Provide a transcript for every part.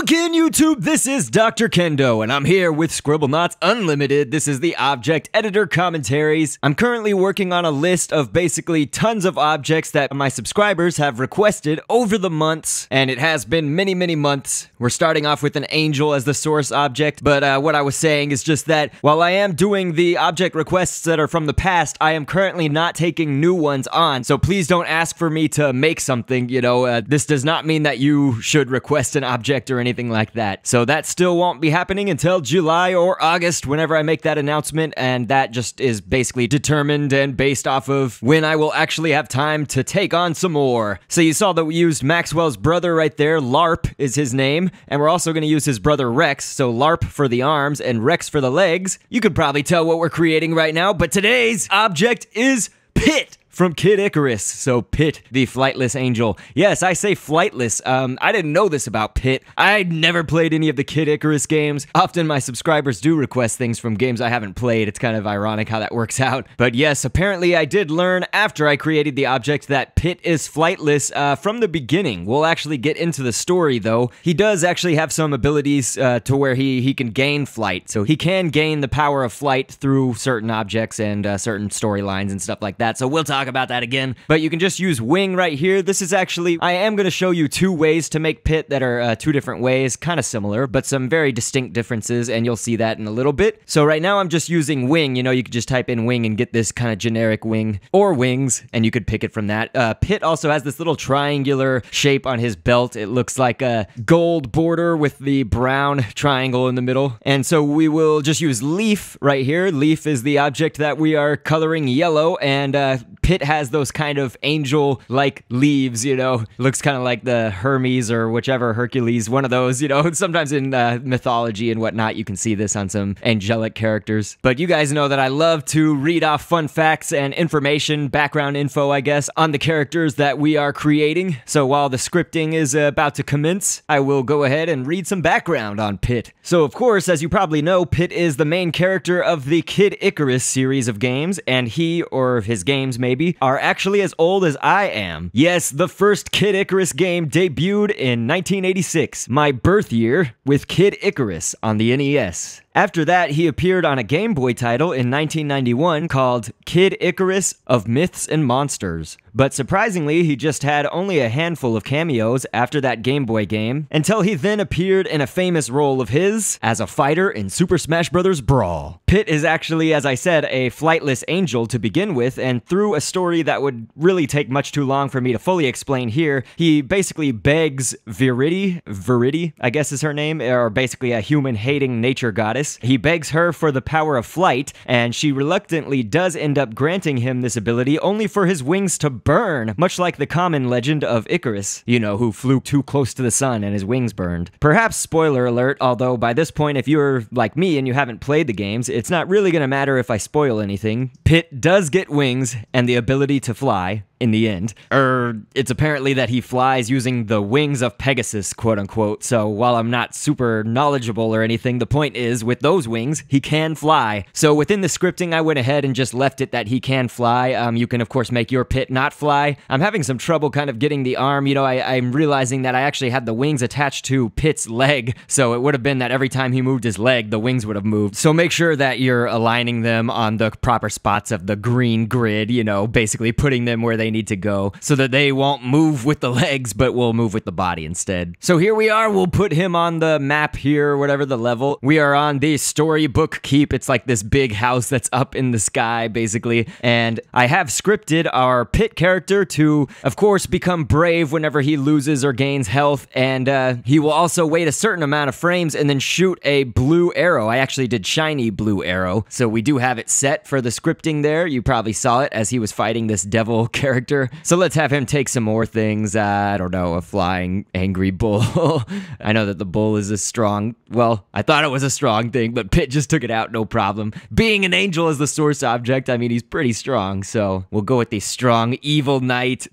Hello again, YouTube. This is Dr.Kendo, and I'm here with Scribblenauts Unlimited. This is the object editor commentaries. I'm currently working on a list of basically tons of objects that my subscribers have requested over the months, and it has been many, many months. We're starting off with an angel as the source object, but what I was saying is just that while I am doing the object requests that are from the past, I am currently not taking new ones on, so please don't ask for me to make something, this does not mean that you should request an object or anything like that. So that still won't be happening until July or August whenever I make that announcement, and that just is basically determined and based off of when I will actually have time to take on some more. So you saw that we used Maxwell's brother right there. LARP is his name, and we're also going to use his brother Rex, so LARP for the arms and Rex for the legs. You could probably tell what we're creating right now, but today's object is Pit from Kid Icarus. So Pit, the flightless angel. Yes, I say flightless. I didn't know this about Pit. I'd never played any of the Kid Icarus games. Often my subscribers do request things from games I haven't played. It's kind of ironic how that works out. But yes, apparently I did learn after I created the object that Pit is flightless from the beginning. We'll actually get into the story though. He does actually have some abilities to where he can gain flight. So he can gain the power of flight through certain objects and certain storylines and stuff like that. So we'll talk about that again, but you can just use wing right here. This is actually, I am going to show you two ways to make Pit that are two different ways, kind of similar, but some very distinct differences, and you'll see that in a little bit. So right now I'm just using wing. You could just type in wing and get this kind of generic wing, or wings, and you could pick it from that. Pit also has this little triangular shape on his belt. It looks like a gold border with the brown triangle in the middle, and so we will just use leaf right here. Leaf is the object that we are coloring yellow, and Pit has those kind of angel-like leaves, looks kind of like the Hermes or whichever Hercules, one of those, sometimes in mythology and whatnot, you can see this on some angelic characters. But you guys know that I love to read off fun facts and information, background info, I guess, on the characters that we are creating. So while the scripting is about to commence, I will go ahead and read some background on Pit. So of course, as you probably know, Pit is the main character of the Kid Icarus series of games, and he, or his games maybe, are actually as old as I am. Yes, the first Kid Icarus game debuted in 1986, my birth year, with Kid Icarus on the NES. After that, he appeared on a Game Boy title in 1991 called Kid Icarus of Myths and Monsters. But surprisingly, he just had only a handful of cameos after that Game Boy game, until he then appeared in a famous role of his as a fighter in Super Smash Bros. Brawl. Pit is actually, as I said, a flightless angel to begin with, and through a story that would really take much too long for me to fully explain here, he basically begs Viridi, I guess is her name, or basically a human-hating nature goddess. He begs her for the power of flight, and she reluctantly does end up granting him this ability only for his wings to burn, much like the common legend of Icarus, who flew too close to the sun and his wings burned. Perhaps spoiler alert, although by this point, if you're like me and you haven't played the games, it's not really gonna matter if I spoil anything. Pit does get wings and the ability to fly in the end. It's apparently that he flies using the wings of Pegasus, quote unquote. So while I'm not super knowledgeable or anything, the point is, with those wings, he can fly. So within the scripting, I went ahead and just left it that he can fly. You can of course make your Pit not fly. I'm having some trouble kind of getting the arm. I'm realizing that I actually had the wings attached to Pit's leg. So it would have been that every time he moved his leg, the wings would have moved. So make sure that you're aligning them on the proper spots of the green grid, basically putting them where they need to go so that they won't move with the legs but will move with the body instead. So here we are. We'll put him on the map here, whatever the level. We are on the Storybook Keep. It's like this big house that's up in the sky basically, and I have scripted our Pit character to of course become brave whenever he loses or gains health, and he will also wait a certain amount of frames and then shoot a blue arrow. I actually did shiny blue arrow, so we do have it set for the scripting there. You probably saw it as he was fighting this devil character. So let's have him take some more things. I don't know, a flying angry bull. I know that the bull is a strong, well, I thought it was a strong strong thing, but Pit just took it out, no problem. Being an angel as the source object, I mean, he's pretty strong, so we'll go with the strong evil knight.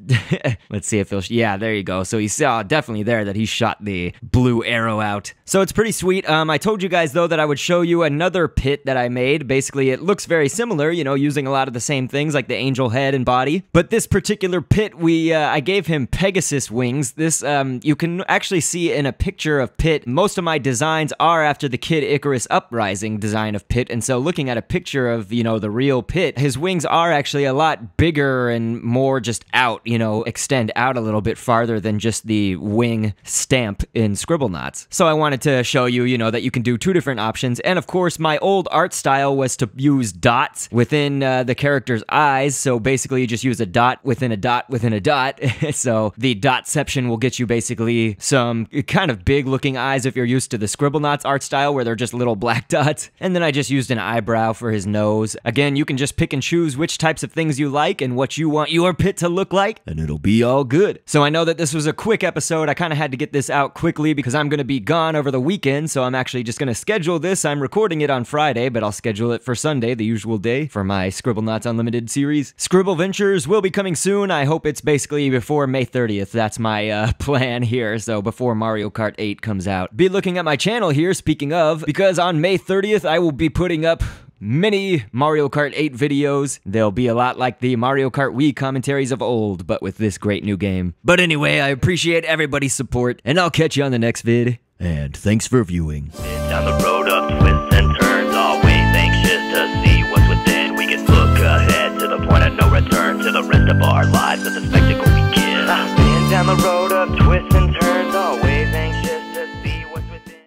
Let's see if he'll, yeah, there you go. So you saw definitely there that he shot the blue arrow out. So it's pretty sweet. I told you guys, though, that I would show you another Pit that I made. Basically, it looks very similar, you know, using a lot of the same things like the angel head and body. But this particular Pit, I gave him Pegasus wings. This, you can actually see in a picture of Pit, most of my designs are after the Kid Icarus Uprising design of Pit, and so looking at a picture of, you know, the real Pit, his wings are actually a lot bigger and more just out, you know, extend out a little bit farther than just the wing stamp in Scribblenauts. So I wanted to show you, you know, that you can do two different options, and of course, my old art style was to use dots within the character's eyes, so basically you just use a dot within a dot within a dot, so the dotception will get you basically some kind of big looking eyes if you're used to the Scribblenauts art style where they're just little black dots, and then I just used an eyebrow for his nose. Again, you can just pick and choose which types of things you like and what you want your Pit to look like, and it'll be all good. So I know that this was a quick episode. I kind of had to get this out quickly because I'm going to be gone over the weekend, so I'm actually just going to schedule this. I'm recording it on Friday, but I'll schedule it for Sunday, the usual day, for my Scribblenauts Unlimited series. Scribble Ventures will be coming soon. I hope it's basically before May 30th. That's my plan here, so before Mario Kart 8 comes out. Be looking at my channel here, speaking of, because on May 30th, I will be putting up many Mario Kart 8 videos. They'll be a lot like the Mario Kart Wii commentaries of old, but with this great new game. But anyway, I appreciate everybody's support, and I'll catch you on the next vid. And thanks for viewing. Down the road